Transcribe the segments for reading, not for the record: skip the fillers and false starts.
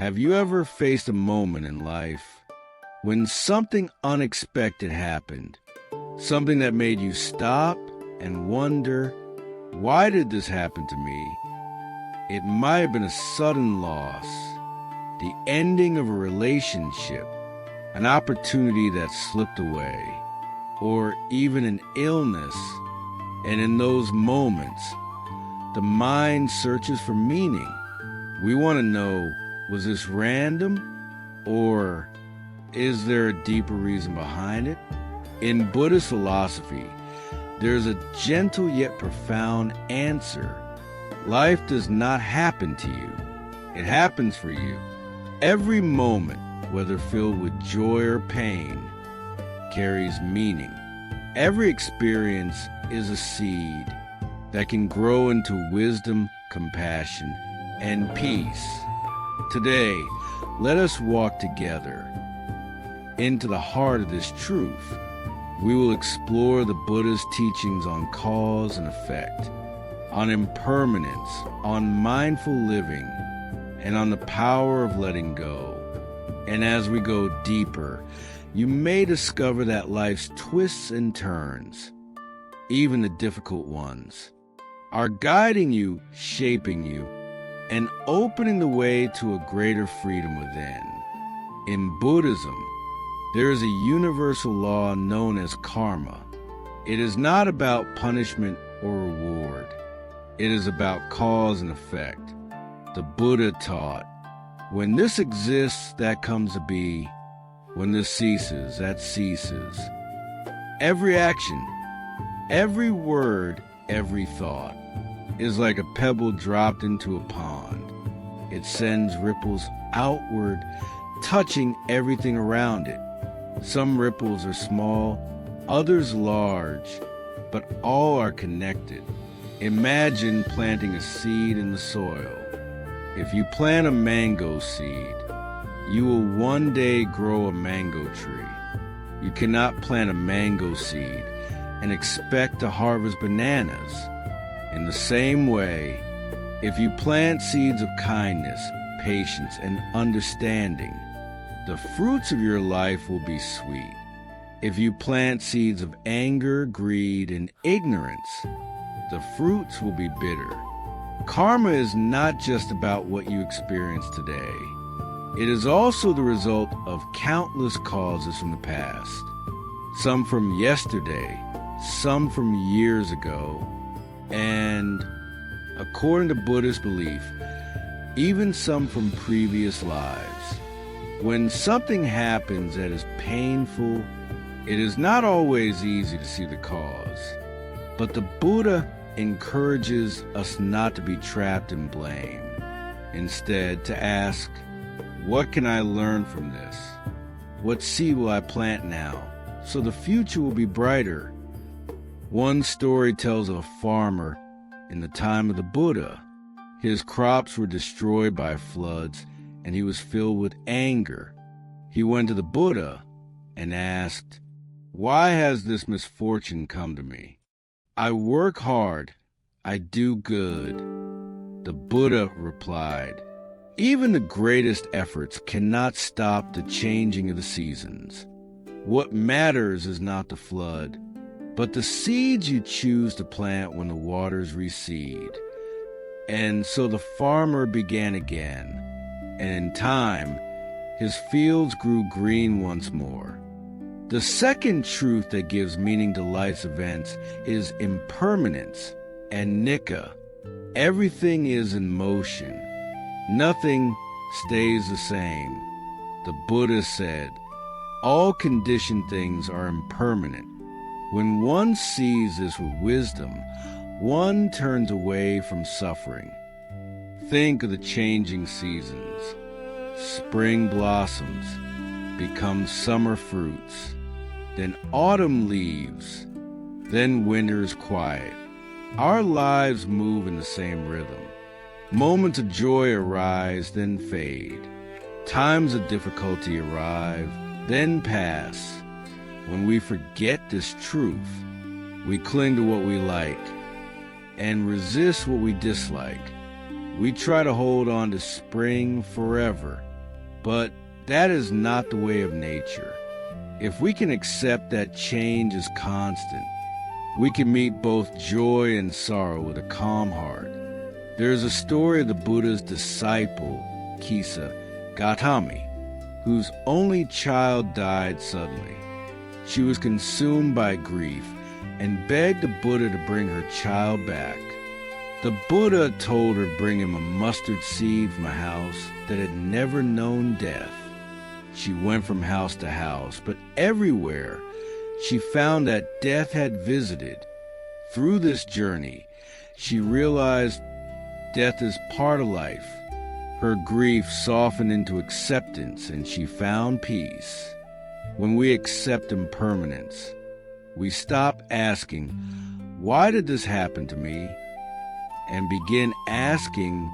Have you ever faced a moment in life when something unexpected happened? Something that made you stop and wonder, why did this happen to me? It might have been a sudden loss, the ending of a relationship, an opportunity that slipped away, or even an illness. And in those moments, the mind searches for meaning. We want to know, was this random, or is there a deeper reason behind it? In Buddhist philosophy, there's a gentle yet profound answer. Life does not happen to you. It happens for you. Every moment, whether filled with joy or pain, carries meaning. Every experience is a seed that can grow into wisdom, compassion, and peace. Today, let us walk together into the heart of this truth. We will explore the Buddha's teachings on cause and effect, on impermanence, on mindful living, and on the power of letting go. And as we go deeper, you may discover that life's twists and turns, even the difficult ones, are guiding you, shaping you, and opening the way to a greater freedom within. In Buddhism, there is a universal law known as karma. It is not about punishment or reward. It is about cause and effect. The Buddha taught, when this exists, that comes to be. When this ceases, that ceases. Every action, every word, every thought is like a pebble dropped into a pond. It sends ripples outward, touching everything around it. Some ripples are small, others large, but all are connected. Imagine planting a seed in the soil. If you plant a mango seed, you will one day grow a mango tree. You cannot plant a mango seed and expect to harvest bananas. In the same way, if you plant seeds of kindness, patience, and understanding, the fruits of your life will be sweet. If you plant seeds of anger, greed, and ignorance, the fruits will be bitter. Karma is not just about what you experience today. It is also the result of countless causes from the past, some from yesterday, some from years ago, and, according to Buddhist belief, even some from previous lives. When something happens that is painful, it is not always easy to see the cause, but the Buddha encourages us not to be trapped in blame. Instead, to ask, what can I learn from this? What seed will I plant now, so the future will be brighter? One story tells of a farmer in the time of the Buddha. His crops were destroyed by floods, and he was filled with anger. He went to the Buddha and asked, why has this misfortune come to me? I work hard, I do good. The Buddha replied, even the greatest efforts cannot stop the changing of the seasons. What matters is not the flood, but the seeds you choose to plant when the waters recede. And so the farmer began again, and in time, his fields grew green once more. The second truth that gives meaning to life's events is impermanence and nikka. Everything is in motion. Nothing stays the same. The Buddha said, all conditioned things are impermanent. When one sees this with wisdom, one turns away from suffering. Think of the changing seasons. Spring blossoms become summer fruits, then autumn leaves, then winter's quiet. Our lives move in the same rhythm. Moments of joy arise, then fade. Times of difficulty arrive, then pass. When we forget this truth, we cling to what we like and resist what we dislike. We try to hold on to spring forever, But that is not the way of nature. If we can accept that change is constant, we can meet both joy and sorrow with a calm heart. There is a story of the Buddha's disciple, Kisa Gautami, whose only child died suddenly. She was consumed by grief and begged the Buddha to bring her child back. The Buddha told her to bring him a mustard seed from a house that had never known death. She went from house to house, but everywhere she found that death had visited. Through this journey, she realized death is part of life. Her grief softened into acceptance, and she found peace. When we accept impermanence, we stop asking, "Why did this happen to me?" and begin asking,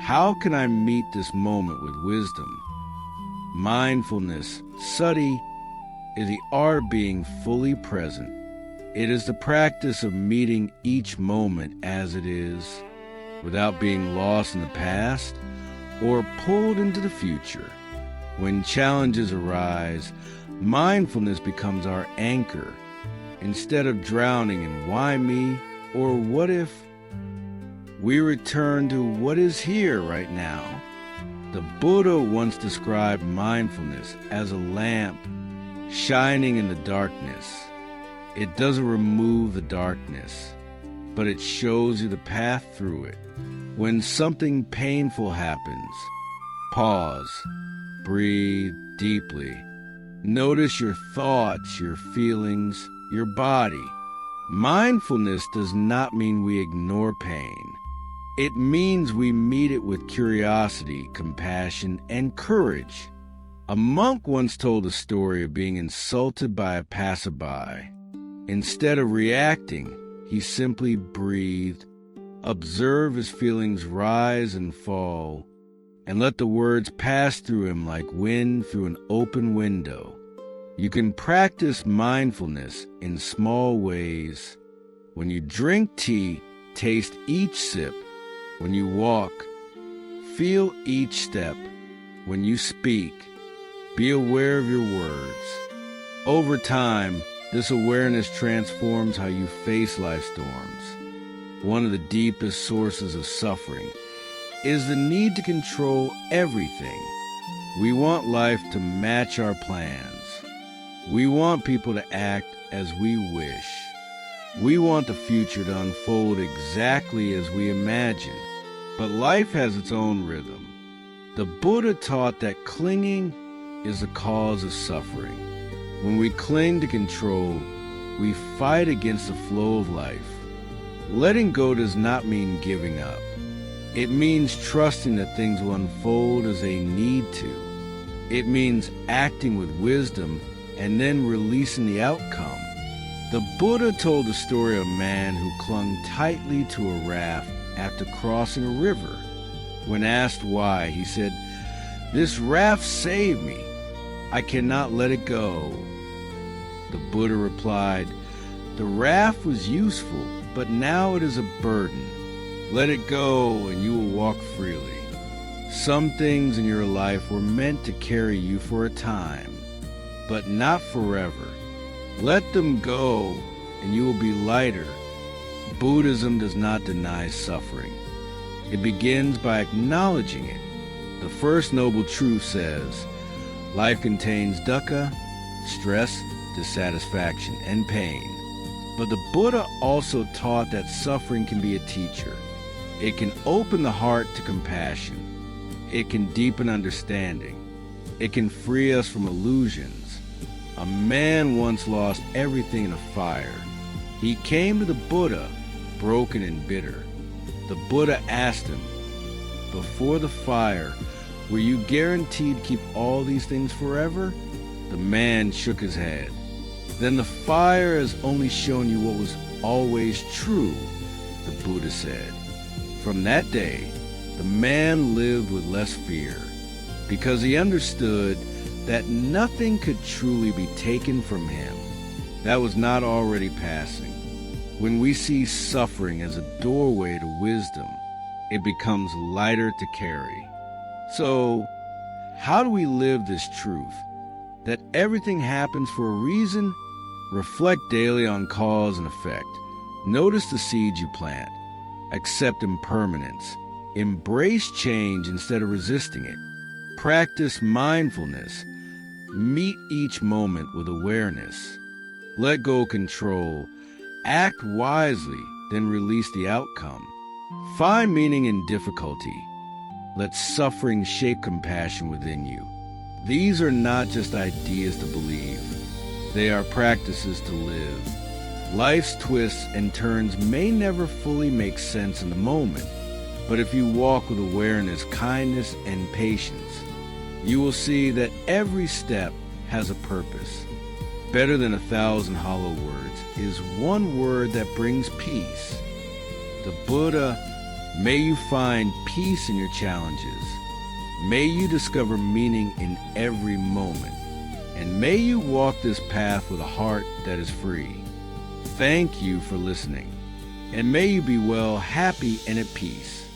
"How can I meet this moment with wisdom?" Mindfulness, sati, is the art of being fully present. It is the practice of meeting each moment as it is, without being lost in the past or pulled into the future. When challenges arise, mindfulness becomes our anchor. Instead of drowning in "why me" or "what if," we return to what is here right now. The Buddha once described mindfulness as a lamp shining in the darkness. It doesn't remove the darkness, but it shows you the path through it. When something painful happens, pause, breathe deeply. Notice your thoughts, your feelings, your body. Mindfulness does not mean we ignore pain. It means we meet it with curiosity, compassion, and courage. A monk once told a story of being insulted by a passerby. Instead of reacting, he simply breathed, observed his feelings rise and fall, and let the words pass through him like wind through an open window. You can practice mindfulness in small ways. When you drink tea, taste each sip. When you walk, feel each step. When you speak, be aware of your words. Over time, this awareness transforms how you face life storms. One of the deepest sources of suffering is the need to control everything. We want life to match our plans. We want people to act as we wish. We want the future to unfold exactly as we imagine. But life has its own rhythm. The Buddha taught that clinging is the cause of suffering. When we cling to control, we fight against the flow of life. Letting go does not mean giving up. It means trusting that things will unfold as they need to. It means acting with wisdom and then releasing the outcome. The Buddha told the story of a man who clung tightly to a raft after crossing a river. When asked why, he said, "This raft saved me. I cannot let it go." The Buddha replied, "The raft was useful, but now it is a burden. Let it go and you will walk freely." Some things in your life were meant to carry you for a time, but not forever. Let them go and you will be lighter. Buddhism does not deny suffering. It begins by acknowledging it. The first noble truth says, life contains dukkha, stress, dissatisfaction, and pain. But the Buddha also taught that suffering can be a teacher. It can open the heart to compassion. It can deepen understanding. It can free us from illusions. A man once lost everything in a fire. He came to the Buddha, broken and bitter. The Buddha asked him, "Before the fire, were you guaranteed to keep all these things forever?" The man shook his head. "Then the fire has only shown you what was always true," the Buddha said. From that day, the man lived with less fear, because he understood that nothing could truly be taken from him that was not already passing. When we see suffering as a doorway to wisdom, it becomes lighter to carry. So, How do we live this truth? That everything happens for a reason? Reflect daily on cause and effect. Notice the seeds you plant. Accept impermanence. Embrace change instead of resisting it. Practice mindfulness. Meet each moment with awareness. Let go control. Act wisely, then release the outcome. Find meaning in difficulty. Let suffering shape compassion within you. These are not just ideas to believe. They are practices to live. Life's twists and turns may never fully make sense in the moment, but if you walk with awareness, kindness, and patience, you will see that every step has a purpose. Better than 1,000 hollow words is one word that brings peace. The Buddha, may you find peace in your challenges. May you discover meaning in every moment. And may you walk this path with a heart that is free. Thank you for listening. And may you be well, happy, and at peace.